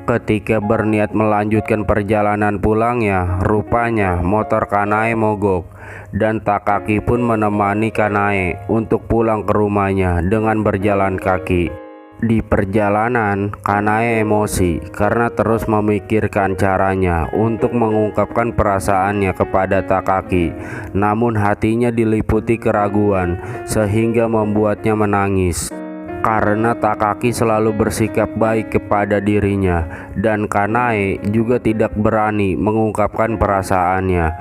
Ketika berniat melanjutkan perjalanan pulangnya, rupanya motor Kanae mogok dan Takaki pun menemani Kanae untuk pulang ke rumahnya dengan berjalan kaki. Di perjalanan, Kanae emosi karena terus memikirkan caranya untuk mengungkapkan perasaannya kepada Takaki. Namun hatinya diliputi keraguan sehingga membuatnya menangis. Karena Takaki selalu bersikap baik kepada dirinya dan Kanae juga tidak berani mengungkapkan perasaannya.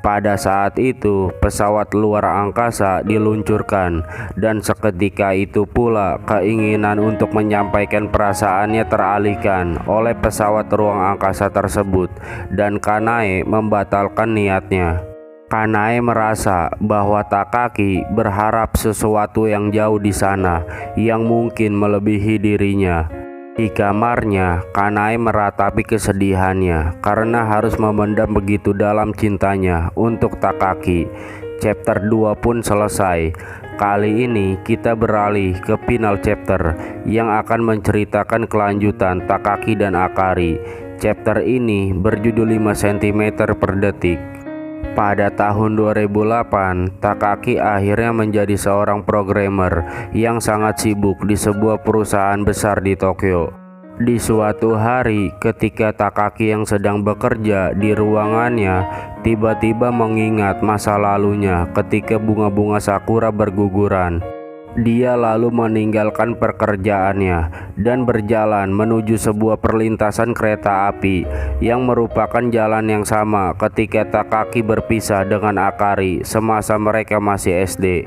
Pada saat itu, pesawat luar angkasa diluncurkan dan seketika itu pula keinginan untuk menyampaikan perasaannya teralihkan oleh pesawat ruang angkasa tersebut dan Kanae membatalkan niatnya. Kanae merasa bahwa Takaki berharap sesuatu yang jauh di sana yang mungkin melebihi dirinya. Di kamarnya, Kanae meratapi kesedihannya karena harus memendam begitu dalam cintanya untuk Takaki. Chapter 2 pun selesai. Kali ini kita beralih ke final chapter yang akan menceritakan kelanjutan Takaki dan Akari. Chapter ini berjudul 5 cm per detik. Pada tahun 2008, Takaki akhirnya menjadi seorang programmer yang sangat sibuk di sebuah perusahaan besar di Tokyo. Di suatu hari, ketika Takaki yang sedang bekerja di ruangannya, tiba-tiba mengingat masa lalunya ketika bunga-bunga sakura berguguran. Dia lalu meninggalkan pekerjaannya dan berjalan menuju sebuah perlintasan kereta api yang merupakan jalan yang sama ketika Takaki berpisah dengan Akari semasa mereka masih SD.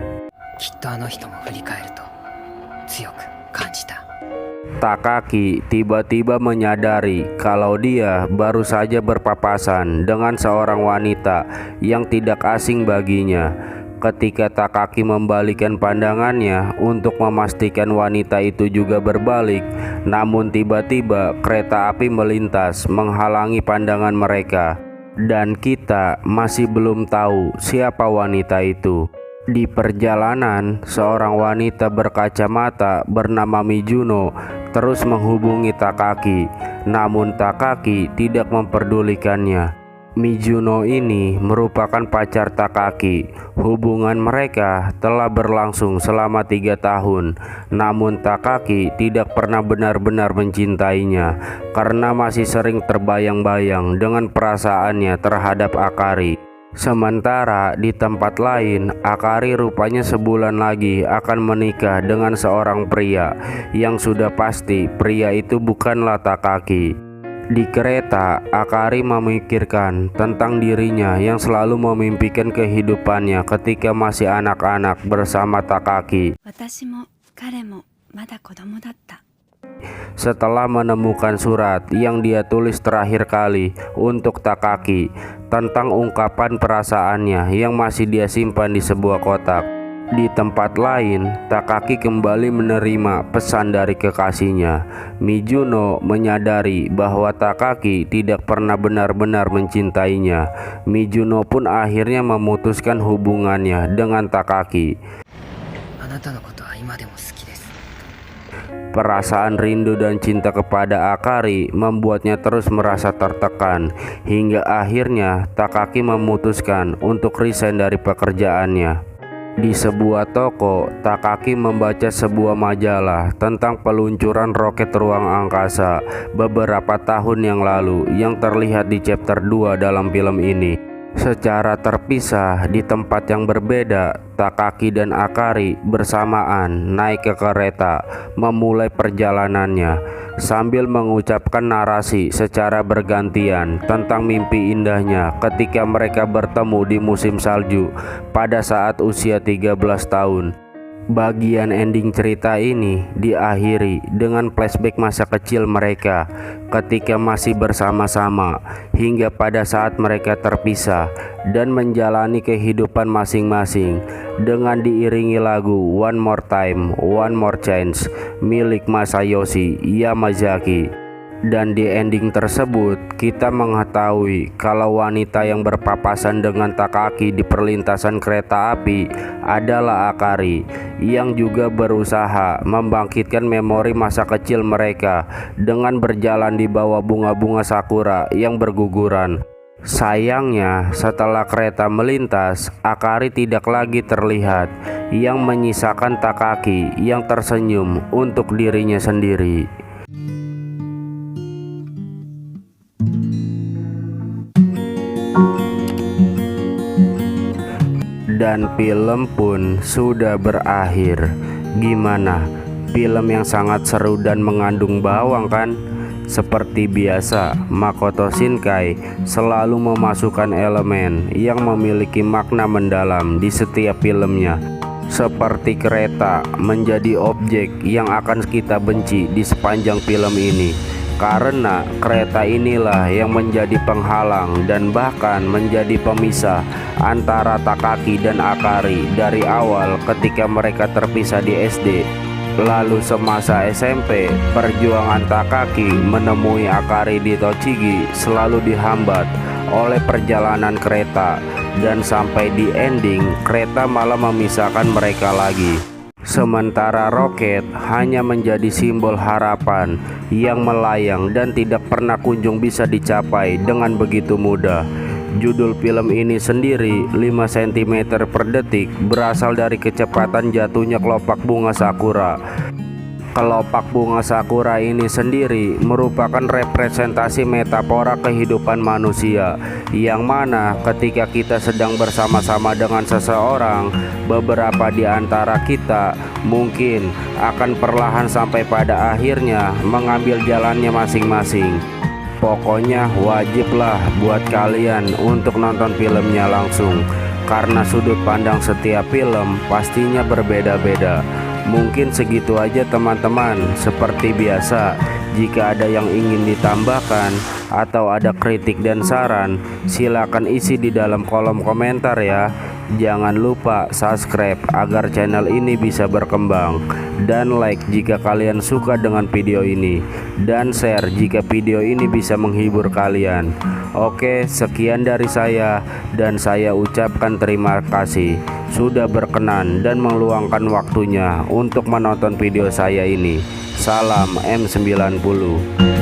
Takaki tiba-tiba menyadari kalau dia baru saja berpapasan dengan seorang wanita yang tidak asing baginya. Ketika Takaki membalikan pandangannya untuk memastikan wanita itu juga berbalik, namun tiba-tiba kereta api melintas menghalangi pandangan mereka. Dan kita masih belum tahu siapa wanita itu. Di perjalanan, seorang wanita berkacamata bernama Mijuno terus menghubungi Takaki, namun Takaki tidak memperdulikannya. Mijuno ini merupakan pacar Takaki. Hubungan mereka telah berlangsung selama 3 tahun. Namun Takaki tidak pernah benar-benar mencintainya karena masih sering terbayang-bayang dengan perasaannya terhadap Akari. Sementara di tempat lain, Akari rupanya sebulan lagi akan menikah dengan seorang pria yang sudah pasti pria itu bukanlah Takaki. Di kereta, Akari memikirkan tentang dirinya yang selalu memimpikan kehidupannya ketika masih anak-anak bersama Takaki. Setelah menemukan surat yang dia tulis terakhir kali untuk Takaki tentang ungkapan perasaannya yang masih dia simpan di sebuah kotak. Di tempat lain, Takaki kembali menerima pesan dari kekasihnya. Mijuno menyadari bahwa Takaki tidak pernah benar-benar mencintainya. Mijuno pun akhirnya memutuskan hubungannya dengan Takaki. Perasaan rindu dan cinta kepada Akari membuatnya terus merasa tertekan, hingga akhirnya Takaki memutuskan untuk resign dari pekerjaannya. Di sebuah toko, Takaki membaca sebuah majalah tentang peluncuran roket ruang angkasa beberapa tahun yang lalu yang terlihat di chapter 2 dalam film ini. Secara terpisah di tempat yang berbeda, Takaki dan Akari bersamaan naik ke kereta memulai perjalanannya sambil mengucapkan narasi secara bergantian tentang mimpi indahnya ketika mereka bertemu di musim salju pada saat usia 13 tahun. Bagian ending cerita ini diakhiri dengan flashback masa kecil mereka ketika masih bersama-sama hingga pada saat mereka terpisah dan menjalani kehidupan masing-masing dengan diiringi lagu One More Time, One More Chance milik Masayoshi Yamazaki. Dan di ending tersebut kita mengetahui kalau wanita yang berpapasan dengan Takaki di perlintasan kereta api adalah Akari, yang juga berusaha membangkitkan memori masa kecil mereka dengan berjalan di bawah bunga-bunga sakura yang berguguran. Sayangnya, setelah kereta melintas, Akari tidak lagi terlihat, yang menyisakan Takaki yang tersenyum untuk dirinya sendiri. Dan film pun sudah berakhir. Gimana? Film yang sangat seru dan mengandung bawang kan? Seperti biasa, Makoto Shinkai selalu memasukkan elemen yang memiliki makna mendalam di setiap filmnya. Seperti kereta menjadi objek yang akan kita benci di sepanjang film ini, karena kereta inilah yang menjadi penghalang dan bahkan menjadi pemisah antara Takaki dan Akari dari awal ketika mereka terpisah di SD. Lalu semasa SMP, perjuangan Takaki menemui Akari di Tochigi selalu dihambat oleh perjalanan kereta, dan sampai di ending kereta malah memisahkan mereka lagi. Sementara roket hanya menjadi simbol harapan yang melayang dan tidak pernah kunjung bisa dicapai dengan begitu mudah. Judul film ini sendiri 5 cm per detik berasal dari kecepatan jatuhnya kelopak bunga sakura. Kelopak bunga sakura ini sendiri merupakan representasi metafora kehidupan manusia, yang mana ketika kita sedang bersama-sama dengan seseorang, beberapa di antara kita mungkin akan perlahan sampai pada akhirnya mengambil jalannya masing-masing. Pokoknya wajiblah buat kalian untuk nonton filmnya langsung, karena sudut pandang setiap film pastinya berbeda-beda. Mungkin segitu aja teman-teman. Seperti biasa, jika ada yang ingin ditambahkan atau ada kritik dan saran, silakan isi di dalam kolom komentar ya. Jangan lupa subscribe agar channel ini bisa berkembang, dan like jika kalian suka dengan video ini, dan share jika video ini bisa menghibur kalian. Oke, sekian dari saya, dan saya ucapkan terima kasih sudah berkenan dan meluangkan waktunya untuk menonton video saya ini. Salam M90.